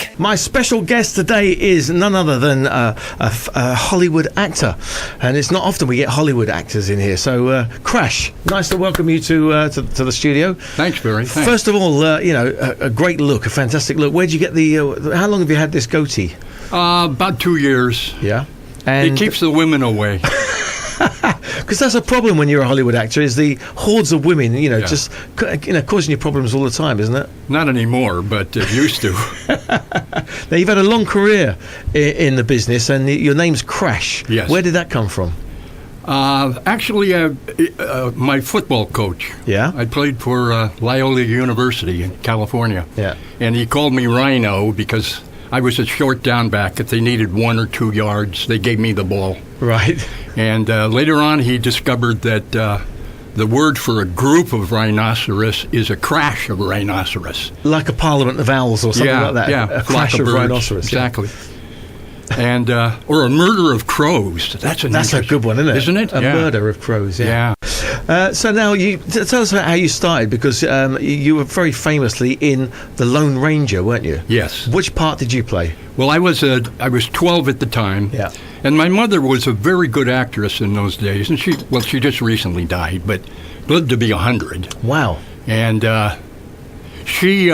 music. My special guest today is none other than a Hollywood actor, and it's not often we get Hollywood actors in here. So, Crash, nice to welcome you to the studio. Thanks, Barry. Thanks. First of all, a great look, a fantastic look. Where'd you get the? How long have you had this goatee? About 2 years. Yeah, and it keeps the women away. Because that's a problem when you're a Hollywood actor, is the hordes of women, just causing you problems all the time, isn't it? Not anymore, but it used to. Now, you've had a long career in the business, and your name's Crash. Yes. Where did that come from? Actually, my football coach. Yeah? I played for Loyola University in California. Yeah. And he called me Rhino because I was a short down back. If they needed 1 or 2 yards, they gave me the ball. Right. And later on, he discovered that the word for a group of rhinoceros is a crash of rhinoceros. Like a parliament of owls or something like that. Yeah, a crash of rhinoceros. Exactly. Yeah. And or a murder of crows. That's a good one, isn't it? Isn't it? A murder of crows. Yeah. So now, tell us about how you started, because you were very famously in The Lone Ranger, weren't you? Yes. Which part did you play? Well, I was 12 at the time. Yeah. And my mother was a very good actress in those days, and she just recently died, but lived to be 100. Wow. And she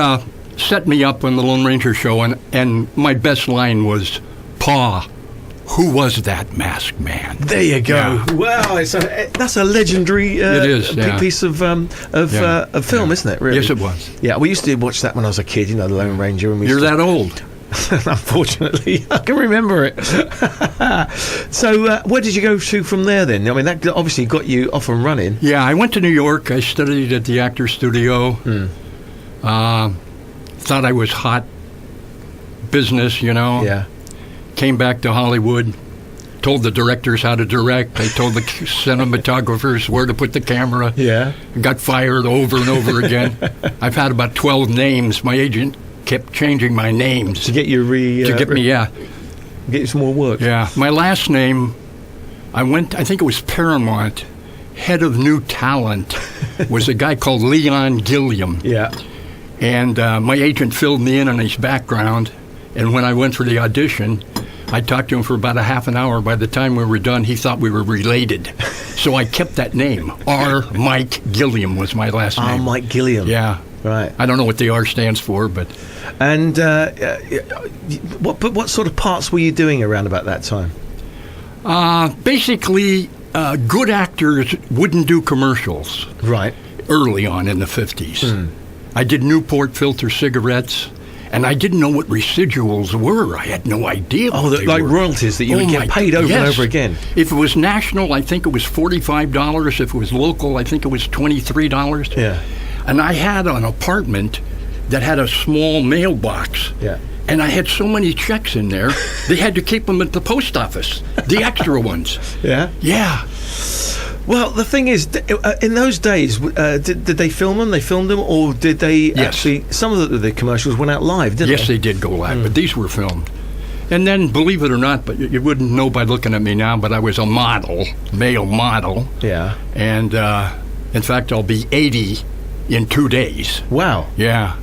set me up on the Lone Ranger show, and my best line was, "Pa, who was that masked man?" There you go. Yeah. Wow, that's a legendary it is, piece of film, isn't it? Really? Yes, it was. Yeah, we used to watch that when I was a kid. The Lone Ranger. And You're that old. Unfortunately, I can remember it. So, where did you go to from there then? I mean, that obviously got you off and running. Yeah, I went to New York. I studied at the Actors Studio. Thought I was hot business, Yeah. Came back to Hollywood. Told the directors how to direct. I told the cinematographers where to put the camera. Yeah. Got fired over and over again. I've had about 12 names. My agent kept changing my names to get you get you some more work. Yeah. My last name, I think it was Paramount. Head of new talent was a guy called Leon Gilliam. Yeah. And my agent filled me in on his background. And when I went for the audition, I talked to him for about a half an hour. By the time we were done, he thought we were related. So I kept that name. R. Mike Gilliam was my last name. R. Mike Gilliam. Yeah. Right. I don't know what the R stands for, but... And what sort of parts were you doing around about that time? Basically, good actors wouldn't do commercials. Right. Early on in the 50s. I did Newport filter cigarettes, and I didn't know what residuals were. I had no idea what they like were. royalties that you would get paid over and over again. If it was national, I think it was $45. If it was local, I think it was $23. Yeah. And I had an apartment that had a small mailbox. Yeah. And I had so many checks in there, they had to keep them at the post office, the extra ones. Yeah? Yeah. Well, the thing is, in those days, did they film them? They filmed them, or did they actually... Some of the commercials went out live, didn't they? Yes, they did go live, but these were filmed. And then, believe it or not, but you wouldn't know by looking at me now, but I was a model, male model. Yeah. And, in fact, I'll be 80 in 2 days. Wow. Yeah.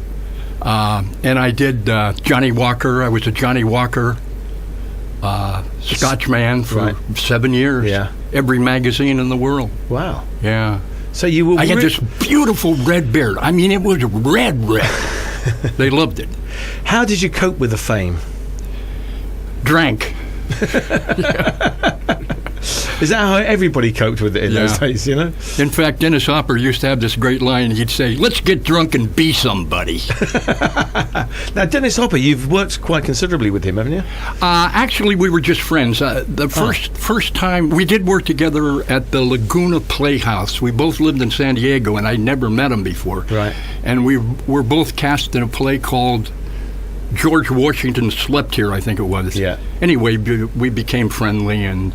And I did Johnny Walker. I was a Johnny Walker Scotchman for 7 years. Yeah. Every magazine in the world. Wow. Yeah. So you were... I had this beautiful red beard. I mean, it was red. They loved it. How did you cope with the fame? Drank. Is that how everybody coped with it in those days, In fact, Dennis Hopper used to have this great line. He'd say, "Let's get drunk and be somebody." Now, Dennis Hopper, you've worked quite considerably with him, haven't you? Actually, we were just friends. The first time, we did work together at the Laguna Playhouse. We both lived in San Diego, and I'd never met him before. Right. And we were both cast in a play called George Washington Slept Here, I think it was. Yeah. Anyway, we became friendly, and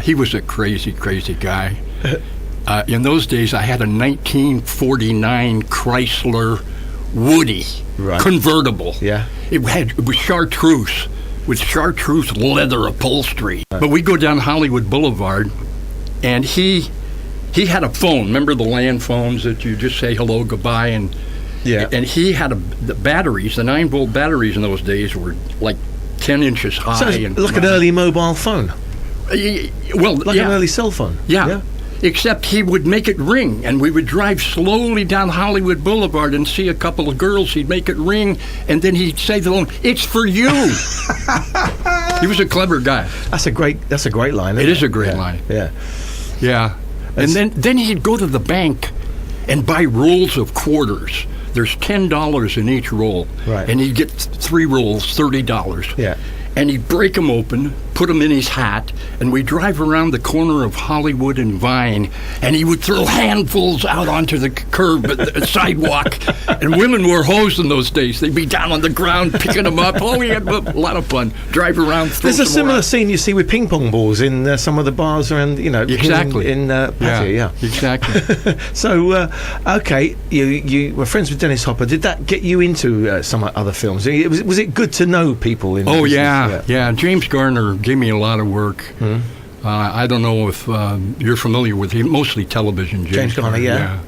he was a crazy, crazy guy. In those days, I had a 1949 Chrysler Woody convertible. Yeah. It was chartreuse with chartreuse leather upholstery. But we go down Hollywood Boulevard, and he had a phone. Remember the land phones that you just say hello, goodbye, and Yeah. And he had the batteries, the 9-volt batteries in those days were like 10 inches high. So it's like an early mobile phone. Well, like an early cell phone. Yeah. Except he would make it ring, and we would drive slowly down Hollywood Boulevard and see a couple of girls. He'd make it ring, and then he'd say to them, "It's for you." He was a clever guy. That's a great line. It is a great line. Yeah. Yeah. And then he'd go to the bank and buy rolls of quarters. There's $10 in each roll. Right. And he'd get 3 rolls, $30. Yeah. And he'd break them open, put them in his hat, and we'd drive around the corner of Hollywood and Vine, and he would throw handfuls out onto the curb at the sidewalk. And women wore hose in those days. They'd be down on the ground picking them up. Oh, we had a lot of fun. Drive around. There's a similar scene you see with ping pong balls in some of the bars around, exactly. in Patio, yeah. Exactly. So, okay, you were friends with Dennis Hopper. Did that get you into some other films? Was it good to know people in Oh, business? Yeah. James Garner gave me a lot of work. I don't know if you're familiar with him, mostly television. James Garner, yeah.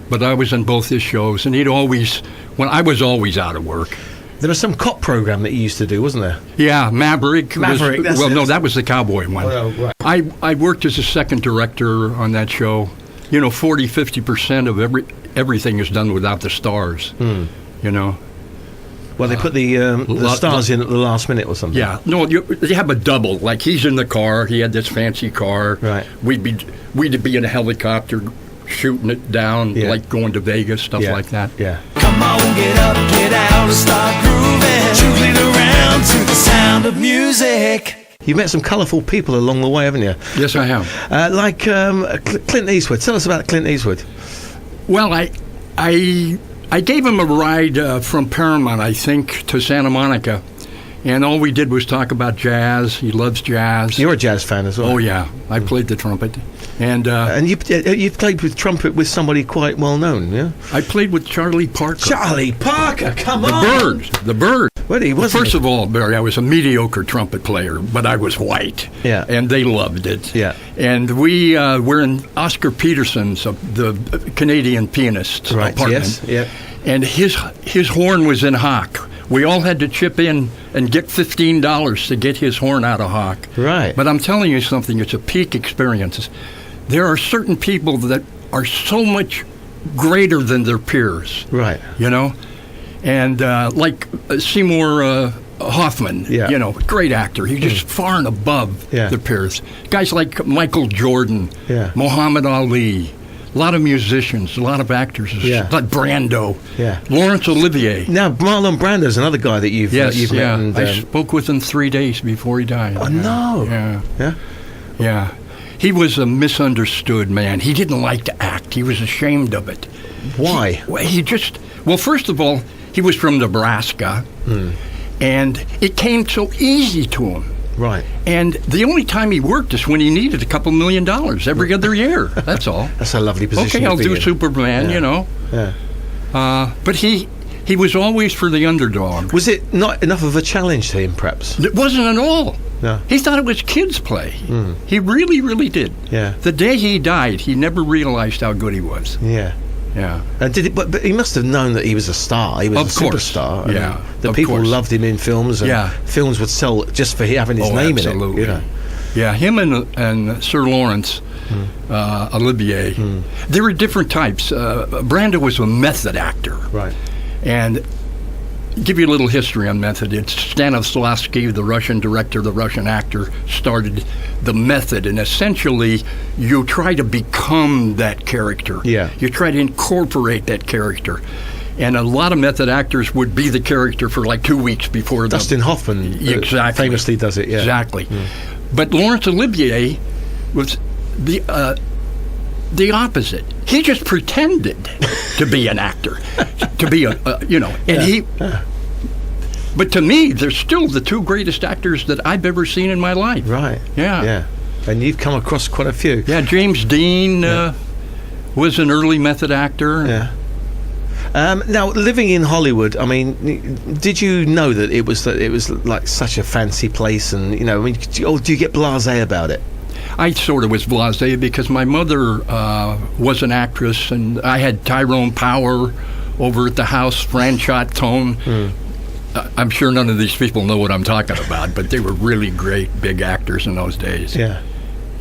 But I was in both his shows, and I was always out of work. There was some cop program that you used to do, wasn't there? Yeah, Maverick. That was the cowboy one. Oh, right. I worked as a second director on that show. 40-50% of everything is done without the stars. Well, they put the stars in at the last minute or something. Yeah. No, you have a double. Like, he's in the car. He had this fancy car. Right. We'd be in a helicopter shooting it down, like going to Vegas, stuff like that. Yeah. Come on, get up, get out, and start grooving. Juggling around to the sound of music. You've met some colourful people along the way, haven't you? Yes, I have. Like Clint Eastwood. Tell us about Clint Eastwood. Well, I gave him a ride from Paramount, I think, to Santa Monica, and all we did was talk about jazz. He loves jazz. You're a jazz fan as well. Oh, yeah. I played the trumpet. And you played with trumpet with somebody quite well known, yeah? I played with Charlie Parker. Charlie Parker, come on! The Bird. Well, he wasn't. First of all, Barry, I was a mediocre trumpet player, but I was white. Yeah. And they loved it. Yeah. And we were in Oscar Peterson's, the Canadian pianist's apartment. Yes. Yeah. And his horn was in hock. We all had to chip in and get $15 to get his horn out of hock. Right. But I'm telling you something, it's a peak experience. There are certain people that are so much greater than their peers. Right. And like Seymour Hoffman, great actor. He's just far and above their peers. Guys like Michael Jordan, Muhammad Ali, a lot of musicians, a lot of actors, like Brando, Laurence Olivier. Now, Marlon Brando's another guy that you've met. And, I spoke with him 3 days before he died. Oh, no. Yeah. He was a misunderstood man. He didn't like to act. He was ashamed of it. Why? Well, first of all, he was from Nebraska, and it came so easy to him. Right. And the only time he worked is when he needed $2 million every other year. That's all. That's a lovely position. Okay, I'll do in. Superman, Yeah. But he was always for the underdog. Was it not enough of a challenge to him, perhaps? It wasn't at all. No. He thought it was kids' play. He really, really did. Yeah. The day he died, he never realized how good he was. Yeah. Yeah. But he must have known that he was a star. He was a superstar. Yeah. The people loved him in films, and films would sell just for having his name absolutely. in it. Yeah, him and Sir Laurence Olivier, they were different types. Brando was a method actor. Right. And give you a little history on method. It's Stanislavski, the Russian director, the Russian actor, started the method, and essentially you try to become that character. Yeah. You try to incorporate that character. And a lot of method actors would be the character for like 2 weeks before Dustin Hoffman famously does it, yeah. Exactly. But Laurence Olivier was the opposite. He just pretended to be an actor, to be But to me, they're still the two greatest actors that I've ever seen in my life. Right. Yeah. Yeah. And you've come across quite a few. Yeah. James Dean was an early method actor. Yeah. Now, living in Hollywood, I mean, did you know that it was like such a fancy place, and do you get blasé about it? I sort of was blasé because my mother was an actress, and I had Tyrone Power over at the house, Franchot Tone. I'm sure none of these people know what I'm talking about, but they were really great big actors in those days. Yeah.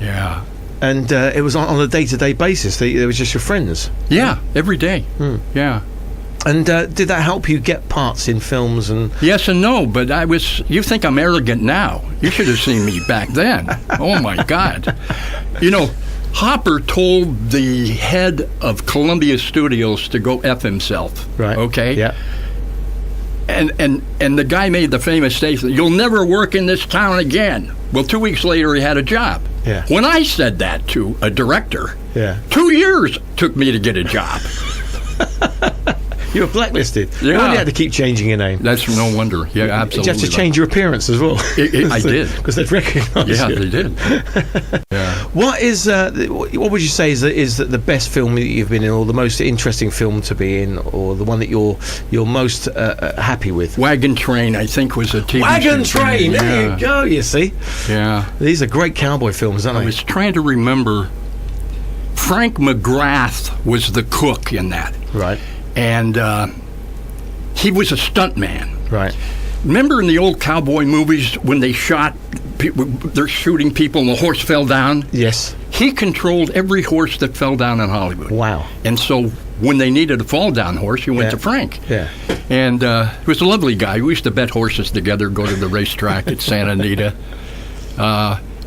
Yeah. And it was on a day-to-day basis. They were just your friends. Yeah, every day. Yeah. And did that help you get parts in films? And Yes and no, but you think I'm arrogant now. You should have seen me back then. Oh, my God. You know, Hopper told the head of Columbia Studios to go F himself. Right. Okay? Yeah. And the guy made the famous statement, "You'll never work in this town again." Well, 2 weeks later, he had a job. Yeah. When I said that to a director, Yeah. 2 years took me to get a job. You were blacklisted. Yeah. You only had to keep changing your name. That's no wonder. Yeah, absolutely. You have to change your appearance as well. I did. Because they'd recognise Yeah, you. they did. Yeah. What would you say is the best film that you've been in, or the most interesting film to be in, or the one that you're most happy with? Wagon Train, I think, was a TV Wagon show. Train. Yeah. There you go. You see, Yeah. these are great cowboy films, aren't I they? was trying to remember. Frank McGrath was the cook in that. Right. And he was a stuntman. Right. Remember in the old cowboy movies when they shot people, they're shooting people and the horse fell down? Yes. He controlled every horse that fell down in Hollywood. Wow. And so when they needed a fall down horse, he went Yeah. to Frank. Yeah. And he was a lovely guy. We used to bet horses together, go to the racetrack at Santa Anita.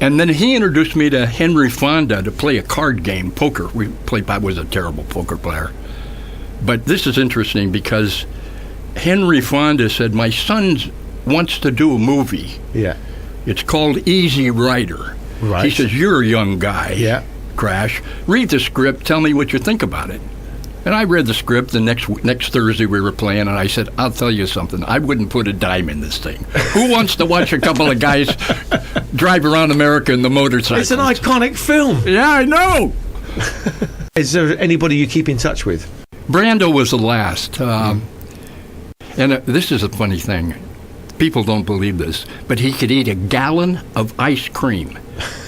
And then he introduced me to Henry Fonda to play a card game, poker. I was a terrible poker player. But this is interesting because Henry Fonda said, "My son wants to do a movie. Yeah. It's called Easy Rider." Right. He says, "You're a young guy, Yeah. Crash. Read the script. Tell me what you think about it." And I read the script. The next Thursday we were playing, and I said, "I'll tell you something. I wouldn't put a dime in this thing. Who wants to watch a couple of guys drive around America in the motorcycle?" It's an iconic film. Yeah, I know. Is there anybody you keep in touch with? Brando was the last. And this is a funny thing. People don't believe this, but he could eat a gallon of ice cream.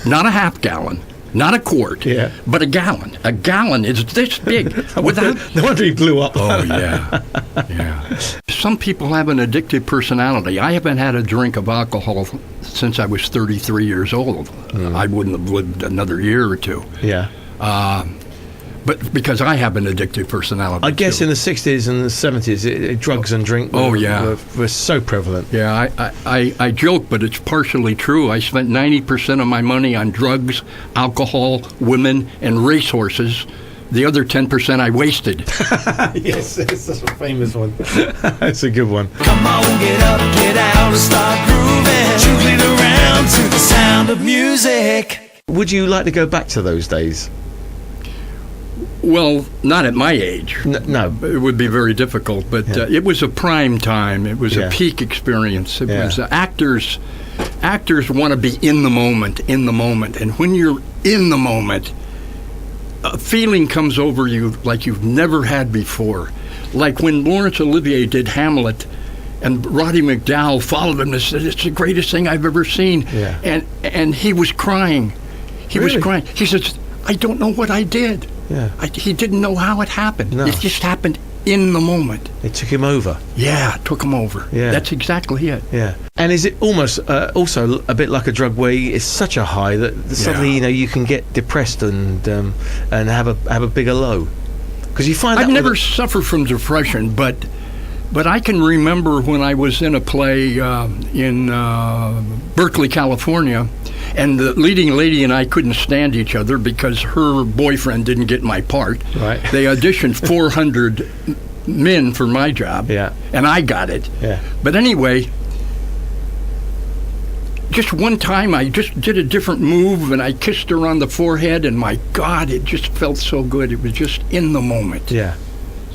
Not a half gallon, not a quart, Yeah. but a gallon. A gallon is this big. Without. No wonder he blew up. Oh, yeah. Yeah. Some people have an addictive personality. I haven't had a drink of alcohol since I was 33 years old. I wouldn't have lived another year or two. Yeah. But because I have an addictive personality. I guess too. in the 60s and the 70s, drugs and drink were so prevalent. Yeah, I joke, but it's partially true. I spent 90% of my money on drugs, alcohol, women, and racehorses. The other 10% I wasted. Yes, it's a famous one. It's a good one. Come on, get up, get out, and start grooving. Juggle around to the sound of music. Would you like to go back to those days? Well, not at my age. No. It would be very difficult, but it was a prime time. It was Yeah. a peak experience. It Yeah. was actors want to be in the moment, and when you're in the moment, a feeling comes over you like you've never had before. Like when Laurence Olivier did Hamlet, and Roddy McDowell followed him and said, "It's the greatest thing I've ever seen." Yeah. And he was crying. He Really? was crying. He says, "I don't know what I did." Yeah. He didn't know how it happened. No. It just happened in the moment. It took him over. Yeah, it took him over. Yeah. That's exactly it. Yeah. And is it almost also a bit like a drug where it's such a high that suddenly you can get depressed and have a bigger low? Because you find I've that never suffered from depression, but I can remember when I was in a play in Berkeley, California, and the leading lady and I couldn't stand each other because her boyfriend didn't get my part. Right. They auditioned 400 men for my job, Yeah. and I got it. Yeah. But anyway, just one time I just did a different move and I kissed her on the forehead, and my God, it just felt so good. It was just in the moment. Yeah.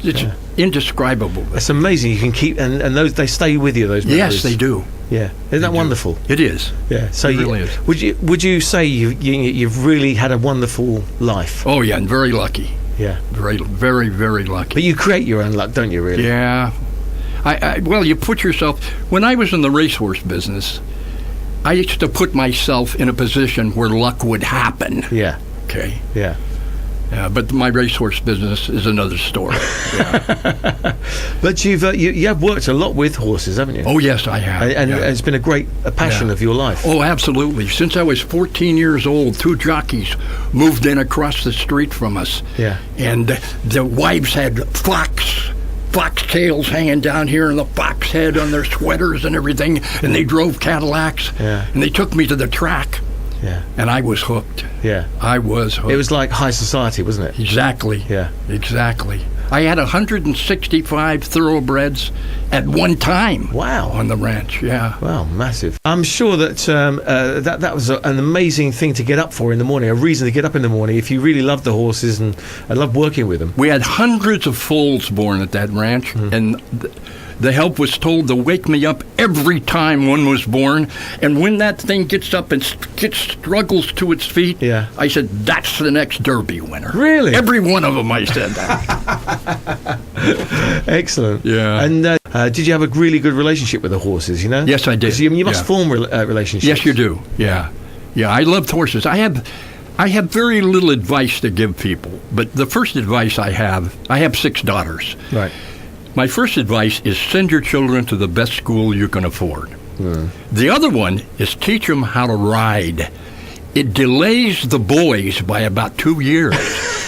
It's indescribable. It's amazing you can keep and those they stay with you, those memories. Yes, they do. Yeah. Isn't that wonderful? It is. Yeah. So It really is. would you say you've really had a wonderful life? Oh, yeah, and very lucky. Yeah. Very, very, very lucky. But you create your own luck, don't you, really? Yeah. Well, you put yourself... When I was in the racehorse business, I used to put myself in a position where luck would happen. Yeah. Okay. Yeah. Yeah, but my racehorse business is another story. Yeah. But you have worked a lot with horses, haven't you? Oh, yes, I have. And yeah. it's been a great passion of your life. Oh, absolutely. Since I was 14 years old, 2 jockeys moved in across the street from us. Yeah. And the wives had fox tails hanging down here and the fox head on their sweaters and everything. And they drove Cadillacs. Yeah. And they took me to the track. Yeah. And I was hooked. Yeah. I was hooked. It was like high society, wasn't it? Exactly. Yeah. Exactly. I had 165 thoroughbreds at one time. Wow. On the ranch, yeah. Wow, massive. I'm sure that that was an amazing thing to get up for in the morning, a reason to get up in the morning if you really loved the horses and loved working with them. We had hundreds of foals born at that ranch, and the help was told to wake me up every time one was born. And when that thing gets up and struggles to its feet, yeah. I said, that's the next Derby winner. Really? Every one of them I said that. Excellent. Yeah. And did you have a really good relationship with the horses, you know? Yes, I did. 'Cause you must form relationships. Yes, you do. Yeah. Yeah, I loved horses. I have very little advice to give people, but the first advice I have 6 daughters. Right. My first advice is send your children to the best school you can afford. The other one is teach them how to ride. It delays the boys by about 2 years.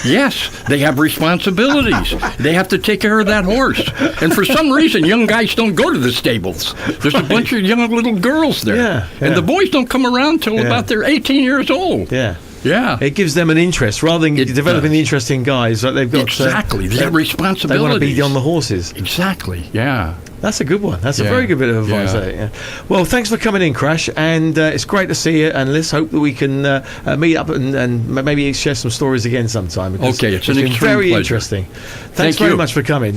Yes, they have responsibilities. They have to take care of that horse. And for some reason, young guys don't go to the stables. There's a bunch of young little girls there. Yeah, And the boys don't come around till about they're 18 years old. Yeah. Yeah. It gives them an interest rather than developing the interest in guys. Like they've got Exactly. They have responsibilities. They want to be on the horses. Exactly. Yeah. That's a good one. That's a Yeah. very good bit of advice. Yeah. Yeah. Well, thanks for coming in, Crash, and it's great to see you. And let's hope that we can meet up and maybe share some stories again sometime. Okay, it's an been extreme very pleasure. interesting. Thanks Thank very you. much for coming.